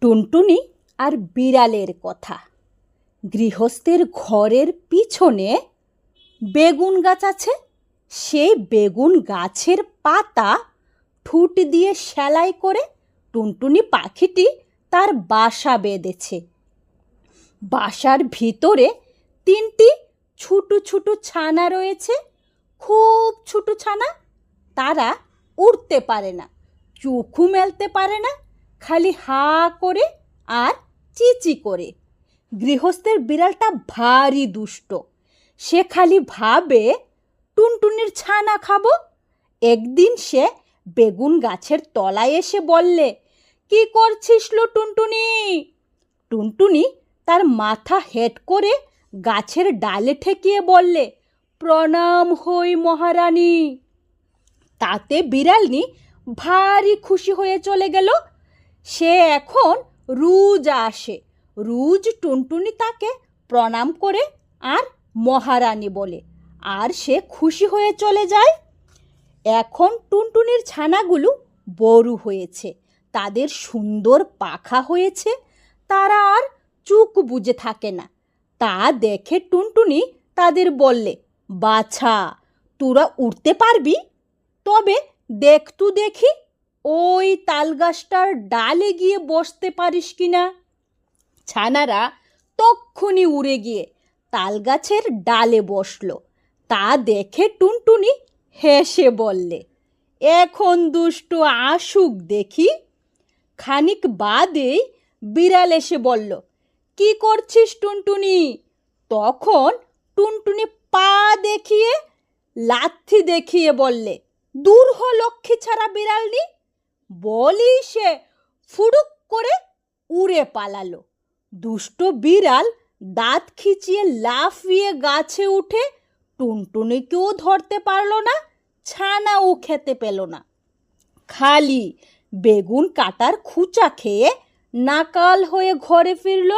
টুনটুনি আর বিড়ালের কথা। গৃহস্থের ঘরের পিছনে বেগুন গাছ আছে। সেই বেগুন গাছের পাতা ঠুট দিয়ে সেলাই করে টুনটুনি পাখিটি তার বাসা বেঁধেছে। বাসার ভিতরে 3টি ছোট ছোট ছানা রয়েছে, খুব ছোট ছানা। তারা উড়তে পারে না, চোখও মেলতে পারে না, খালি হা করে আর চিচি করে। গৃহস্থের বিড়ালটা ভারী দুষ্ট। সে খালি ভাবে টুনটুনির ছানা খাবো। একদিন সে বেগুন গাছের তলায় এসে বললে, কি করছিস লো টুনটুনি? টুনটুনি তার মাথা হেঁট করে গাছের ডালে ঠেকিয়ে বললে, প্রণাম হই মহারানী। তাতে বিড়ালনি ভারী খুশি হয়ে চলে গেল। সে এখন রোজ আসে, রোজ টুনটুনি তাকে প্রণাম করে আর মহারানী বলে, আর সে খুশি হয়ে চলে যায়। এখন টুনটুনির ছানাগুলো বড় হয়েছে, তাদের সুন্দর পাখা হয়েছে, তারা আর চোখ বুজে থাকে না। তা দেখে টুনটুনি তাদের বললে, বাছা, তোরা উড়তে পারবি? তবে দেখতু দেখি ওই তালগাছটার ডালে গিয়ে বসতে পারিস কিনা। ছানারা তক্ষুনি উড়ে গিয়ে তালগাছের ডালে বসলো। তা দেখে টুনটুনি হেসে বললে, এখন দুষ্ট আসুক দেখি। খানিক বাদেই বিড়াল এসে বলল, কি করছিস টুনটুনি? তখন টুনটুনি পা দেখিয়ে লাথি দেখিয়ে বললে, দূর হ লক্ষ্মী ছাড়া বিড়ালনি। বলি সে ফুড়ুক করে উড়ে পালালো। দুষ্ট বিড়াল দাঁত খিচিয়ে লাফিয়ে গাছে উঠে টুনটুনিকেও ধরতে পারলো না, ছানাও খেতে পেল না। খালি বেগুন কাটার খুচা খেয়ে নাকাল হয়ে ঘরে ফিরল।